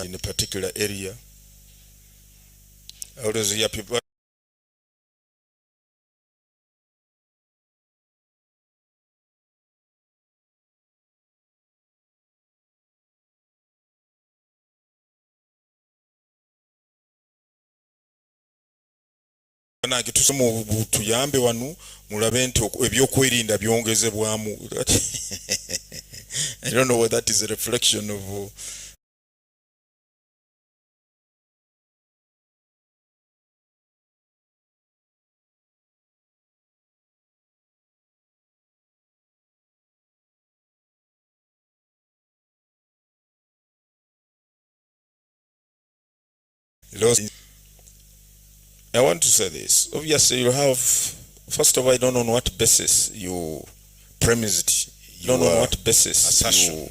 in a particular area. I always hear people tuyambe wanu mulabe nti ebyokwerinda byongezebwamu. I don't know whether that is a reflection of I want to say this. Obviously, you have, first of all, I don't know on what basis you premised. You don't know on what basis assertion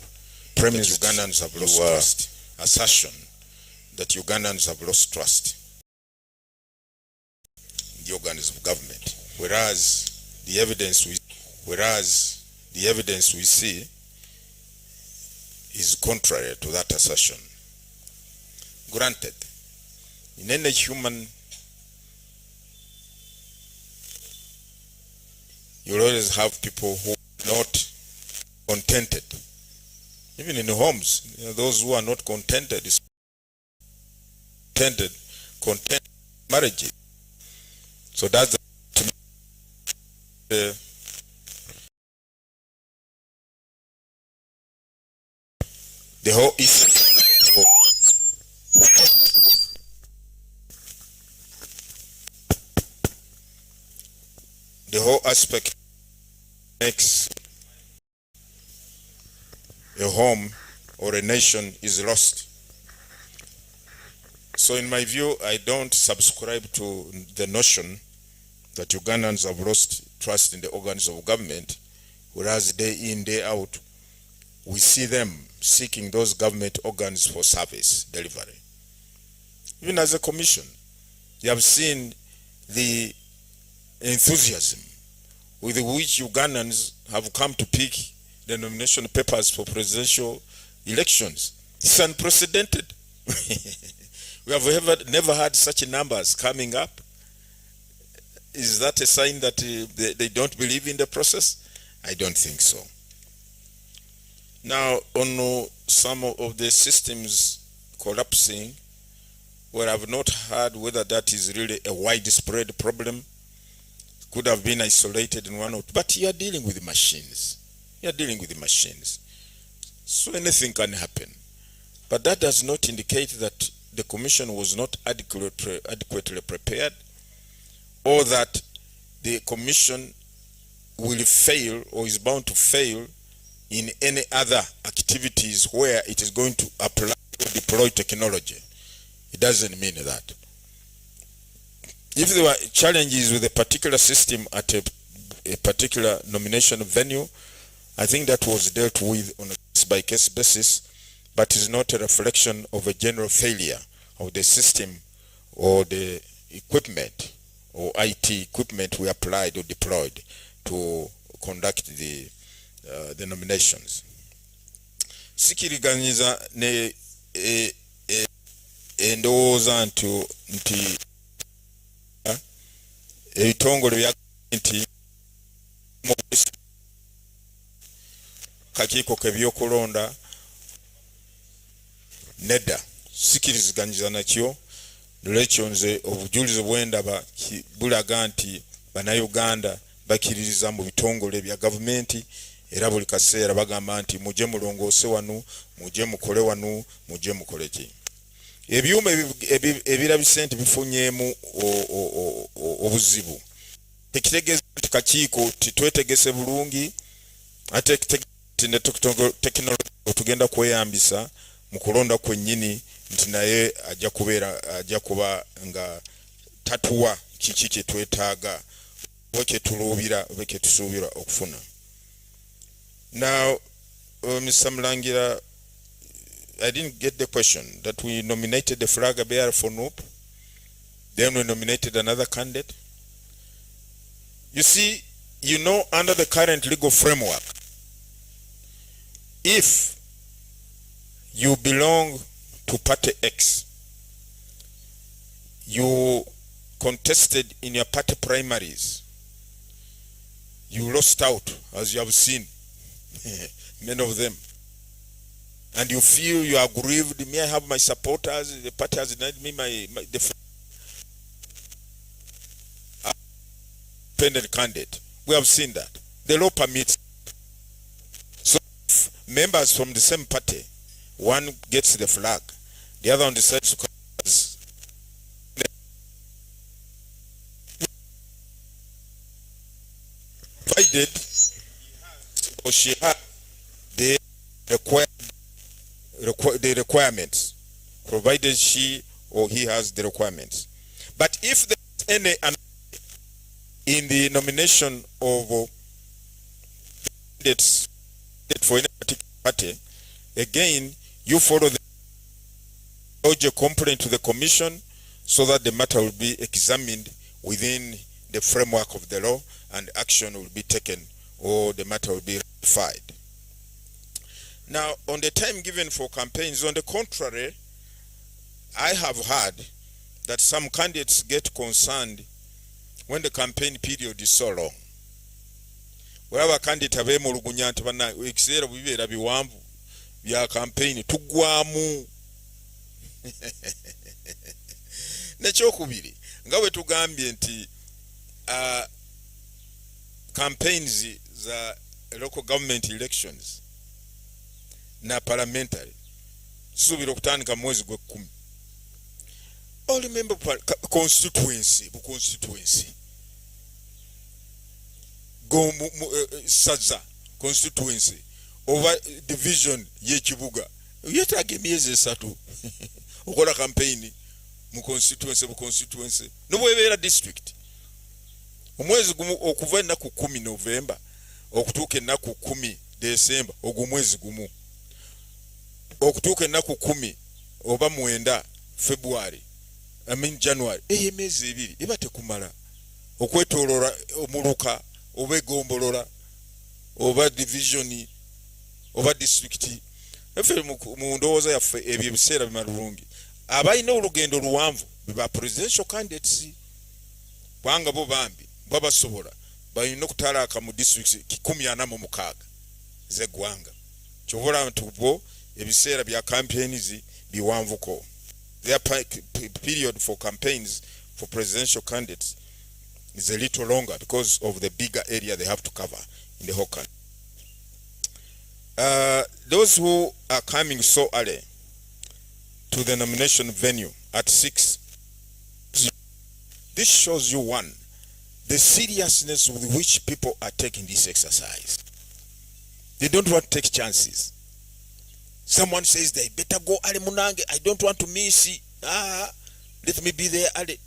premised that Ugandans have lost trust. Assertion that Ugandans have lost trust in the organs of government, whereas the evidence we see is contrary to that assertion. Granted, in any human, you'll always have people who are not contented. Even in homes, those who are not contented is content marriages. So that's the whole issue. The whole aspect makes a home or a nation is lost. So in my view, I don't subscribe to the notion that Ugandans have lost trust in the organs of government, whereas day in, day out, we see them seeking those government organs for service delivery. Even as a commission, you have seen the enthusiasm with which Ugandans have come to pick the nomination papers for presidential elections. It's unprecedented. We have never had such numbers coming up. Is that a sign that they don't believe in the process? I don't think so. Now, on some of the systems collapsing, well, I've not heard whether that is really a widespread problem. Could have been isolated in one or two, but you are dealing with machines. You are dealing with the machines. So anything can happen. But that does not indicate that the commission was not adequately prepared, or that the commission will fail or is bound to fail in any other activities where it is going to apply or deploy technology. It doesn't mean that. If there were challenges with a particular system at a particular nomination venue, I think that was dealt with on a case-by-case basis, but is not a reflection of a general failure of the system or the equipment or IT equipment we applied or deployed to conduct the nominations. Sikiriganyiza ne endowooza nti ebitongole bya nti kakiiko k'ebyokulonda nedda sikiriziganyiza nakyo. Lwekyo nze obujulizi bwendaba bulaga nti bannayuganda bakkiririza mu bitongole bya gavumenti, era buli kaseera bagamba nti mujje mulongoose wanu, mujje mukole wanu, mujje mukole ki. Ebyuma ebirabise nti bifunyeemu obuzibu tekitegeeza nti kakiiko titwetegese bulungi, ate ne tekinologi tugenda kweyambisa mu kulonda kwennyini nti naye ajja kuba nga tatuwa kiki kye twetaaga oba kye tuluubira oba kye tusuubira okufuna. Now, Mr. Mulangira, I didn't get the question that we nominated the flag bearer for NUP, then we nominated another candidate. You see, under the current legal framework, if you belong to Party X. You contested in your party primaries. You lost out, as you have seen, many of them. And you feel you are grieved. May I have my supporters? The party has denied me the independent candidate. We have seen that. The law permits. So if members from the same party, one gets the flag, the other one decides to provided or she had the requirements, provided she or he has the requirements. But if there's any in the nomination of candidates for any particular party, again you follow the lodge a complaint to the commission so that the matter will be examined within the framework of the law and action will be taken or the matter will be rectified. Now, on the time given for campaigns, on the contrary, I have heard that some candidates get concerned when the campaign period is so long. Wherever candidate abemulugunya nti bana ekiseera bibeera biwanvu bya campaign tugwamu. Nekyokubiri nga bwe tugambye nti campaigns za local government elections na parliamentary subira okutandika mwezi gwe 10. All remember constituency go saza constituency over division y'ekibuga yetaaga emyezi 3 okola campaign mu constituency nobwebeera district omwezi gumu okuva ennaku 10 November okutuuka ennaku 10 December ogwo mwezi gumu okutuuka ennaku 10 oba 9 February January emyezi 2 eba tekumala okwetooloola omuluka oba egombolola oba division oba district. Efe mu ndowooza yaffe ebyo ebiseera bimalungi abalina olugendo luwanvu biba presidential candidates bwanga bo bambi babasobola balina okutalaaka mu districts 146 z'eggwanga kyobola nti bo ebiseera bya campaigns biwanvuko. Their period for campaigns for presidential candidates is a little longer because of the bigger area they have to cover in the whole country. Those who are coming so early to the nomination venue at 6, this shows you, one, the seriousness with which people are taking this exercise. They don't want to take chances. Someone says they better go early munange, I don't want to miss. Let me be there early.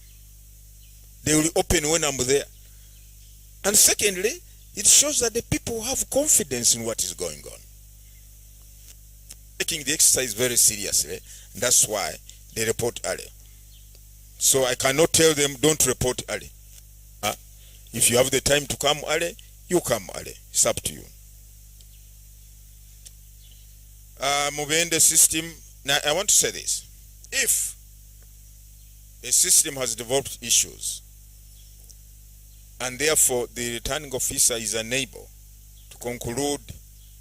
They will open when I'm there. And secondly, it shows that the people have confidence in what is going on. Taking the exercise very seriously, and that's why they report early. So I cannot tell them don't report early. If you have the time to come early, you come early. It's up to you. Moving the system. Now I want to say this. If a system has developed issues and therefore the returning officer is unable to conclude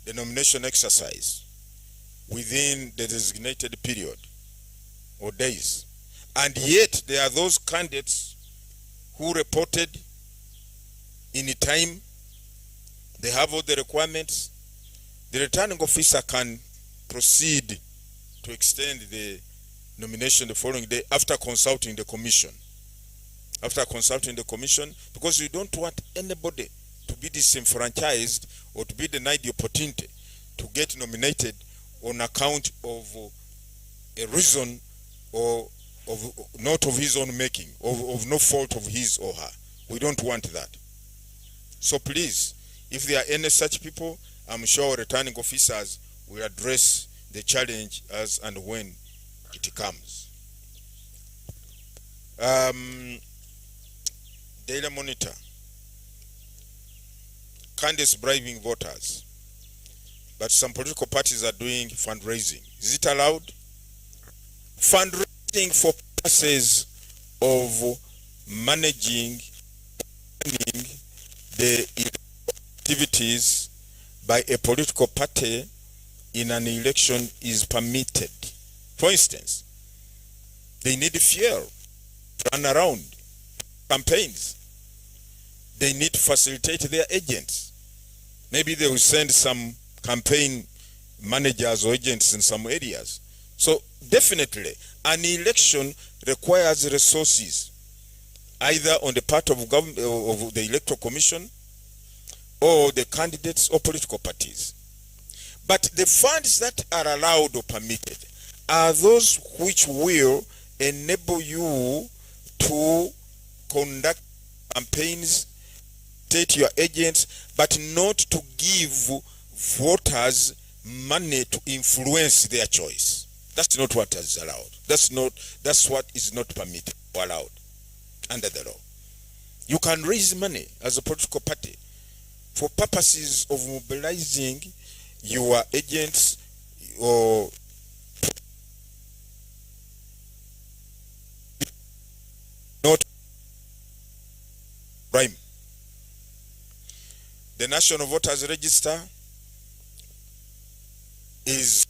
the nomination exercise within the designated period or days, and yet there are those candidates who reported in time, they have all the requirements, the returning officer can proceed to extend the nomination the following day after consulting the commission. After consulting the commission, because you don't want anybody to be disenfranchised or to be denied the opportunity to get nominated on account of a reason or of not of his own making, of no fault of his or her. We don't want that. So please, if there are any such people, I'm sure returning officers will address the challenge as and when it comes. Daily Monitor. Candidates bribing voters. But some political parties are doing fundraising. Is it allowed? Fundraising for purposes of managing the activities by a political party in an election is permitted. For instance, they need fuel to run around campaigns. They need to facilitate their agents. Maybe they will send some campaign managers or agents in some areas. So definitely, an election requires resources, either on the part of government, of the Electoral Commission, or the candidates or political parties. But the funds that are allowed or permitted are those which will enable you to conduct campaigns, state your agents, but not to give voters money to influence their choice. That's not what is allowed. That's what is not permitted or allowed under the law. You can raise money as a political party for purposes of mobilizing your agents or not crime. The National Voters Register is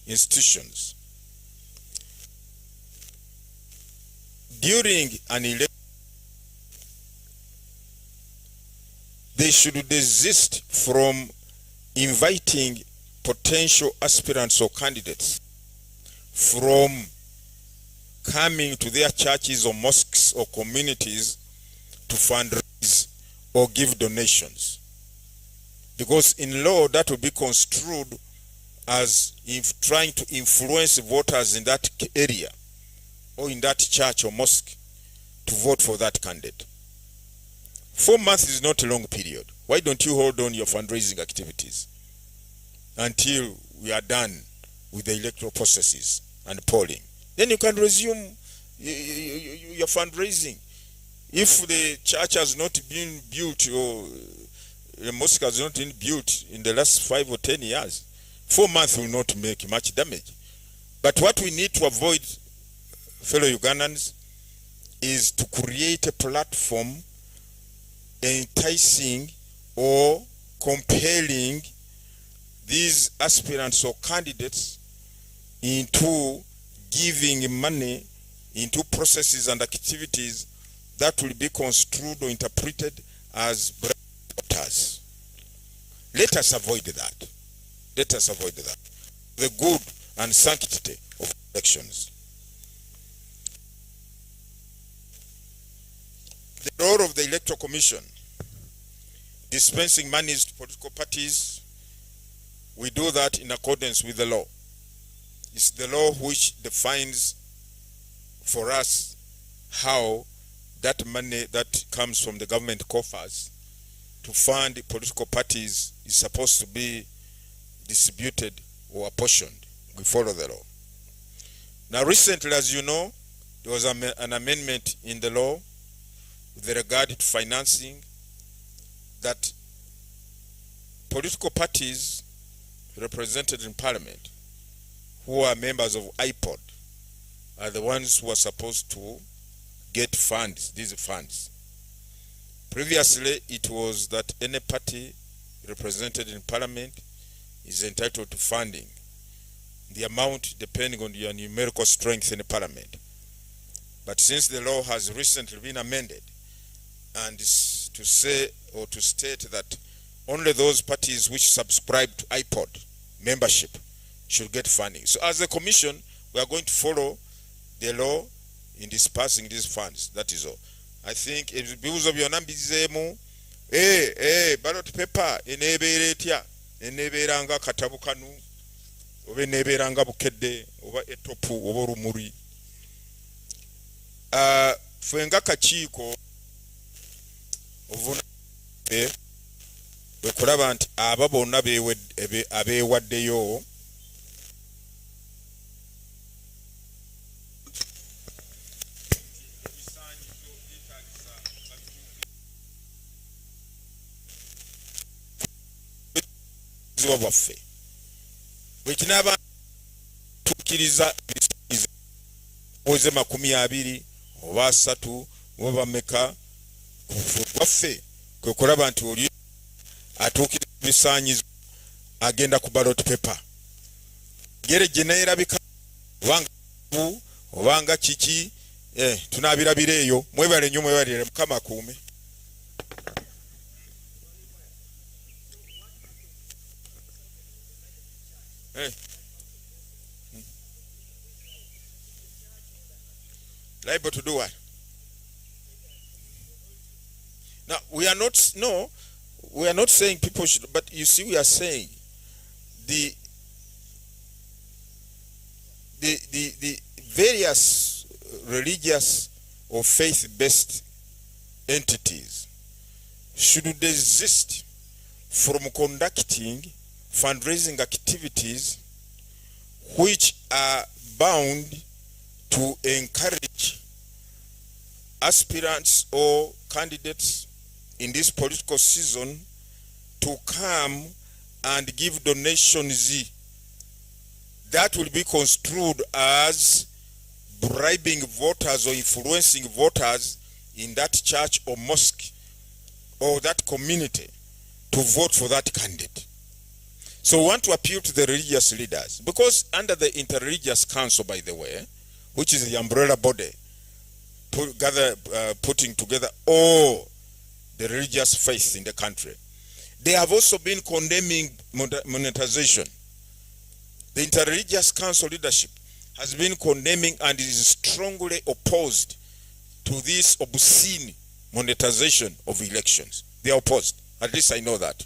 institutions. During an election, they should desist from inviting potential aspirants or candidates from coming to their churches or mosques or communities to fundraise or give donations. Because in law, that will be construed as if trying to influence voters in that area or in that church or mosque to vote for that candidate. 4 months is not a long period. Why don't you hold on your fundraising activities until we are done with the electoral processes and polling? Then you can resume your fundraising. If the church has not been built or the mosque has not been built in the last 5 or 10 years, 4 months will not make much damage. But what we need to avoid, fellow Ugandans, is to create a platform enticing or compelling these aspirants or candidates into giving money into processes and activities that will be construed or interpreted as voters. Let us avoid that. Let us avoid that. The good and sanctity of elections. The role of the Electoral Commission, dispensing monies to political parties, we do that in accordance with the law. It's the law which defines for us how that money that comes from the government coffers to fund political parties is supposed to be distributed or apportioned. We follow the law. Now recently, as you know, there was an amendment in the law with regard to financing that political parties represented in parliament who are members of IPOD are the ones who are supposed to get funds, these funds. Previously, it was that any party represented in parliament is entitled to funding. The amount depending on your numerical strength in the parliament. But since the law has recently been amended, and to say or to state that only those parties which subscribe to IPOD membership should get funding. So as a commission, we are going to follow the law in dispersing these funds. That is all. I think ebibuuzo byonna mbizeemu ballot paper eneebeera etya eneebeera nga katabu kanu oba nebeeranga bukedde oba etopu oba olumuri. Ffe nga kakiiko ovunaanyizibwa bwe kulaba nti abo bonna abeewaddeyo bwaffe bwe kinaaba tukkiriza oze 20 oba 3 oba bameka bwaffe kwe kulaba nti oli atuukiriza ebisaanyizo agenda ku ballot paper gere gye neerabika obanga kiki tunaabirabira eyo. Mwebale nnyo, mwebalire, Mukama akuume. Liable to do what? Now, we are not saying people should, but you see, we are saying the various religious or faith-based entities should desist from conducting fundraising activities which are bound to encourage aspirants or candidates in this political season to come and give donations that will be construed as bribing voters or influencing voters in that church or mosque or that community to vote for that candidate. So we want to appeal to the religious leaders, because under the Interreligious Council, by the way, which is the umbrella body putting together all the religious faiths in the country, they have also been condemning monetization. The Interreligious Council leadership has been condemning and is strongly opposed to this obscene monetization of elections. They are opposed. At least I know that.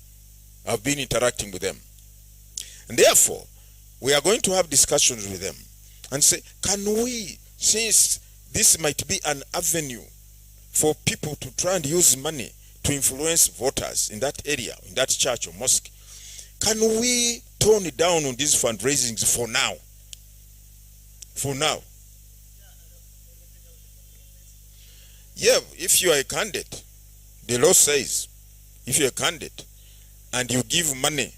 I've been interacting with them. And therefore, we are going to have discussions with them and say, can we, since this might be an avenue for people to try and use money to influence voters in that area, in that church or mosque, can we tone it down on these fundraisings for now? For now. Yeah, if you are a candidate, the law says, if you're a candidate and you give money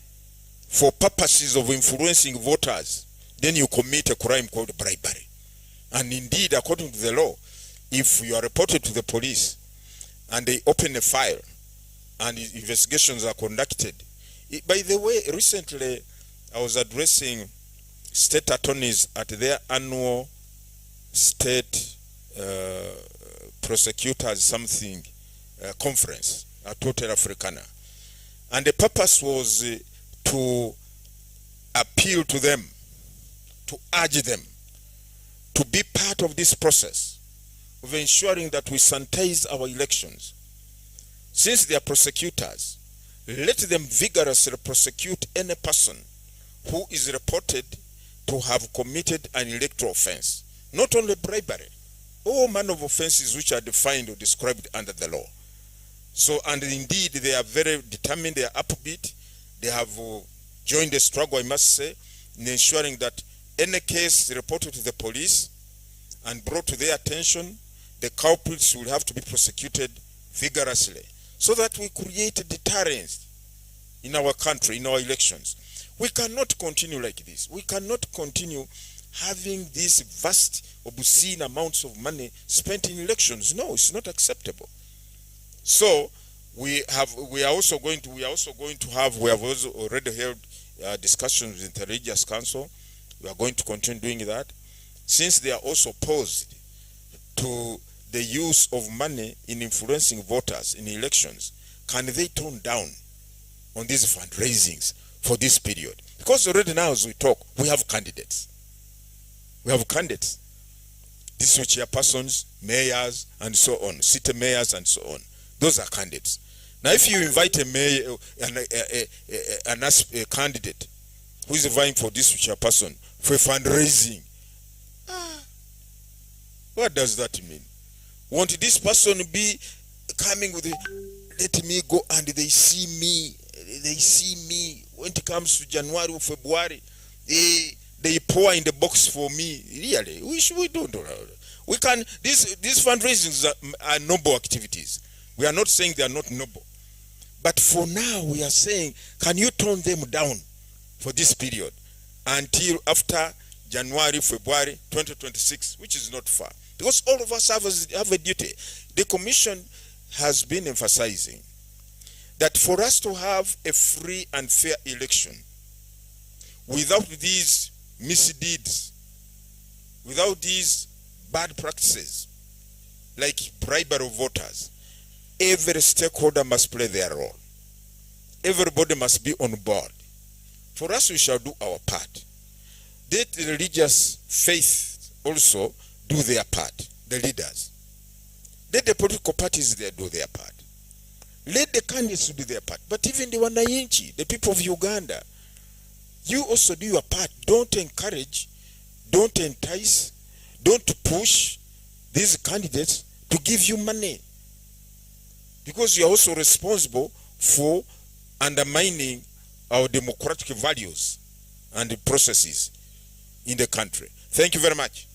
for purposes of influencing voters, then you commit a crime called bribery. And indeed, according to the law, if you are reported to the police and they open a file and investigations are conducted. By the way, recently I was addressing state attorneys at their annual state prosecutors conference at Hotel Africana. And the purpose was to appeal to them, to urge them to be part of this process of ensuring that we sanitize our elections. Since they are prosecutors, let them vigorously prosecute any person who is reported to have committed an electoral offense. Not only bribery, all manner of offenses which are defined or described under the law. So, and indeed, they are very determined, they are upbeat, they have joined the struggle, I must say, in ensuring that any case reported to the police and brought to their attention, the culprits will have to be prosecuted vigorously so that we create a deterrence in our country, in our elections. We cannot continue like this. We cannot continue having these vast, obscene amounts of money spent in elections. No, it's not acceptable. So we have also already held discussions with the Interreligious Council. We are going to continue doing that. Since they are also opposed to the use of money in influencing voters in elections, can they tone down on these fundraisings for this period? Because already now as we talk, we have candidates. We have candidates. District chairpersons, mayors, and so on, city mayors, and so on. Those are candidates. Now, if you invite a mayor, a candidate who is vying for this chairperson for fundraising. What does that mean? Won't this person be coming with let me go and they see me when it comes to January or February, they pour in the box for me? Really, we don't. We can, these fundraisings are noble activities. We are not saying they are not noble, but for now we are saying, can you tone them down for this period until after January, February 2026, which is not far, because all of us have a duty. The commission has been emphasizing that for us to have a free and fair election without these misdeeds, without these bad practices like bribery of voters, every stakeholder must play their role. Everybody must be on board. For us, we shall do our part. Let the religious faith also do their part, the leaders. Let the political parties there do their part. Let the candidates do their part. But even the Wananchi, the people of Uganda, you also do your part. Don't encourage, don't entice, don't push these candidates to give you money, because you are also responsible for undermining our democratic values and the processes in the country. Thank you very much.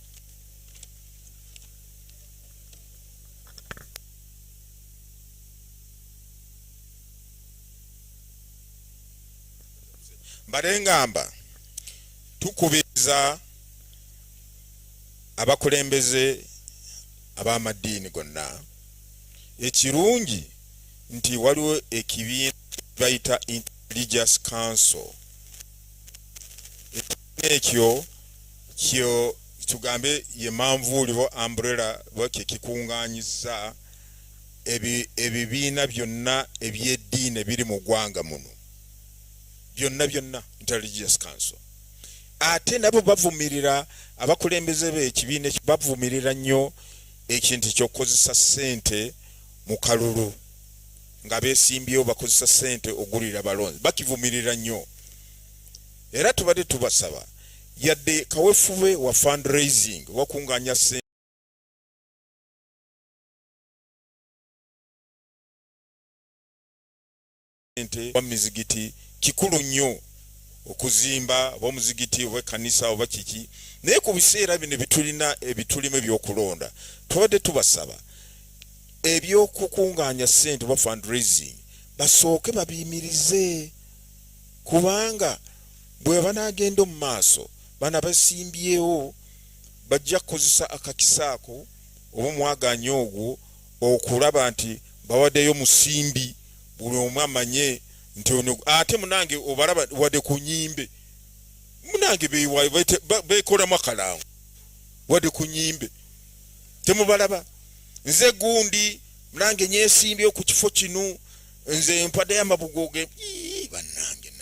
Barengamba tukubiriza abakulembeze ab'amadini gonna ekirungi nti waliwo ekibiina bayita Religious Council. Ekyo kyo tugambe ye manvuulibo umbrella bwake kikunganyiza ebibiina byonna ebyeddiini biri mu ggwanga muno, byonna Religious Council. Ate nabo bavumirira abakulembeze b'ekibiina bavumirira nnyo ekintu ky'okozesa ssente mu kalulu nga beesimbyewo bakozesa ssente ogulira balonzi, bakivumirira nnyo. Era tubadde tubasaba yadde kawefube wa fundraising wakunganya ssente wa mizigiti kikulu nnyo okuzimba omuzigiti oba kanisa oba kiki, naye ku biseera bino bitulina ebitulimu ebyokulonda tubadde tubasaba ebyokukunganya ssente oba fundraising basooke babiyimirize, kubanga bwe banagenda mu maaso bana basimbyewo bajja kukozesa akakisaako oba mwaganya ogwo okulaba nti bawaddeyo musimbi buli omu amanye nti ate munange obalaba wadde ku nyimbe munange bekolamu akalango wadde ku nyimbe temubalaba. Nze gundi munange nyesimbyewo ku kifo kino, nze mpaddeyo amabugo ge bannange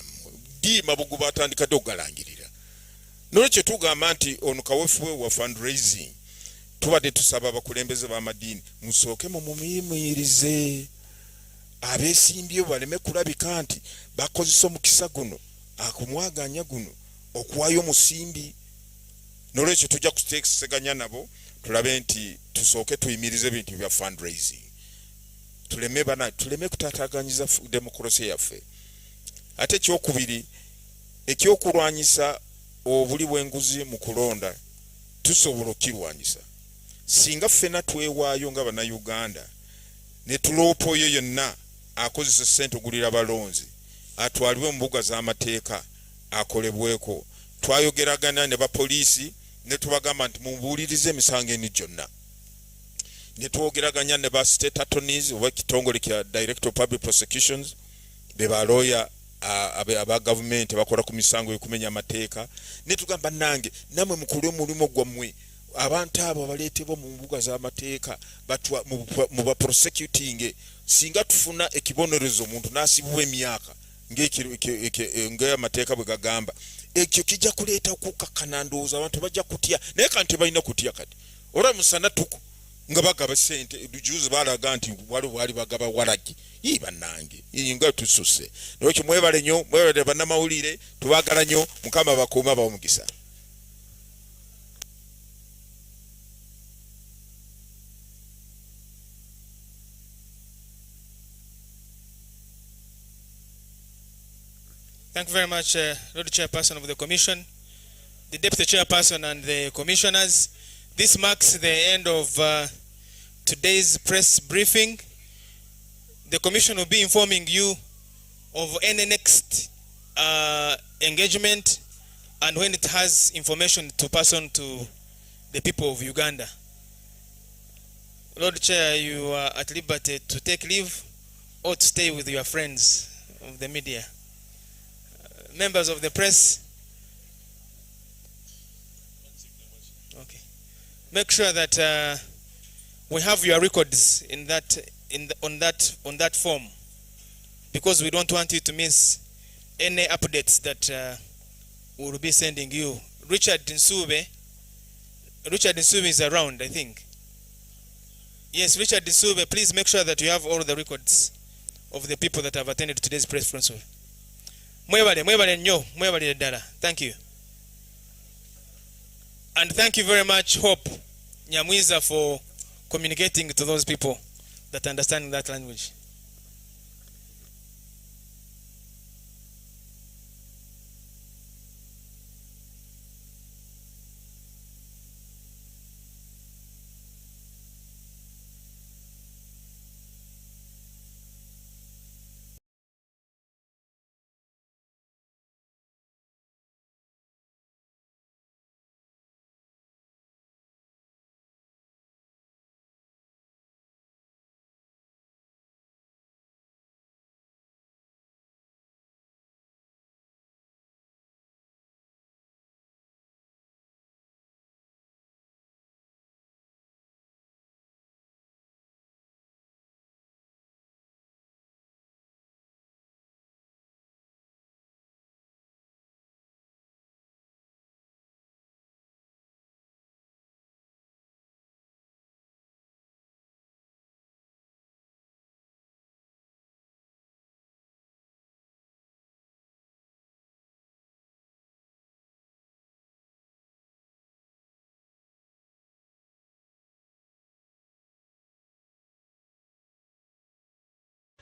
di mabugo batandikadde okugalangirira. Nolwekyo tugamba nti ono kaweefube wa fundraising tubadde tusaba abakulembeze b'amadiini musooke mumuyimirize abeesimbyewo baleme kulabika nti bakozesa omukisa guno akumwaganya guno okuwayo musimbi. Nolwekyo tujja kuteeseganya nabo tulabe nti tusooke tuyimirize ebintu bya fundraising, tuleme kutataganyiza demokrasi yaffe. Ate ekyokubiri ekyokulwanyisa obuli bw'enguzi mu kulonda tusobola okirwanyisa singa ffena twewaayo nga bannayuganda ne tuloopa oyo yonna akozesa ssente ogulira balonzi atwalibwe mu mbuga z'amateeka akolebweko. Twayogeragana ne bapoliisi ne tubagamba nti mubuulirize emisango eni gyonna, ne twogeraganya ne ba state attorneys oba kitongole kya Director of Public Prosecutions be balooya aba government bakola ku misango y'okumenya amateeka, ne tugamba nange namwe mukole omulimu gwammwe abantu abo baleetebwa mu mbuga z'amateeka mu ba prosecuting. Singa tufuna ekibonerezo omuntu n'asibibwa emyaka ng'amateeka bwe gagamba, ekyo kijja kuleeta okukakkana, ndowooza abantu bajja kutya, naye kanti balina kutya kati olwa musana tuku nga bagaba sente juzi balaga nti wali bagaba walagi bannange nga tususe nolwekyo mwebale nnyo mwebale bannamawulire tubagala nnyo mukama bakuuma ab'omukisa. Thank you very much, Lord Chairperson of the Commission, the Deputy Chairperson and the Commissioners. This marks the end of today's press briefing. The Commission will be informing you of any next engagement and when it has information to pass on to the people of Uganda. Lord Chair, you are at liberty to take leave or to stay with your friends of the media. Members of the press, okay, make sure that we have your records on that form, because we don't want you to miss any updates that we will be sending you. Richard Nsube is around, I think. Yes, Richard Nsube, please make sure that you have all the records of the people that have attended today's press conference. Mwebale nnyo, mwebale ddala. Thank you. And thank you very much, Hope Nyamwiza, for communicating to those people that understand that language.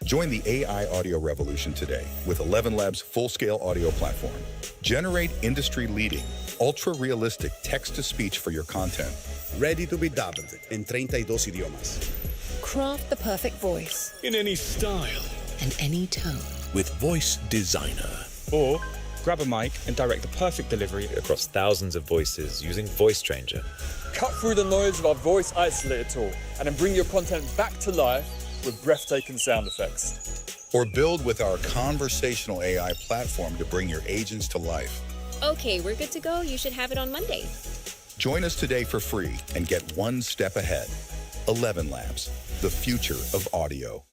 Join the AI audio revolution today with 11 Labs full-scale audio platform. Generate industry-leading, ultra-realistic text-to-speech for your content. Ready to be dubbed in 32 idiomas. Craft the perfect voice. In any style. And any tone. With Voice Designer. Or grab a mic and direct the perfect delivery across thousands of voices using Voice Changer. Cut through the noise of our voice isolator tool and then bring your content back to life with breathtaking sound effects. Or build with our conversational AI platform to bring your agents to life. Okay, we're good to go. You should have it on Monday. Join us today for free and get one step ahead. 11 Labs, the future of audio.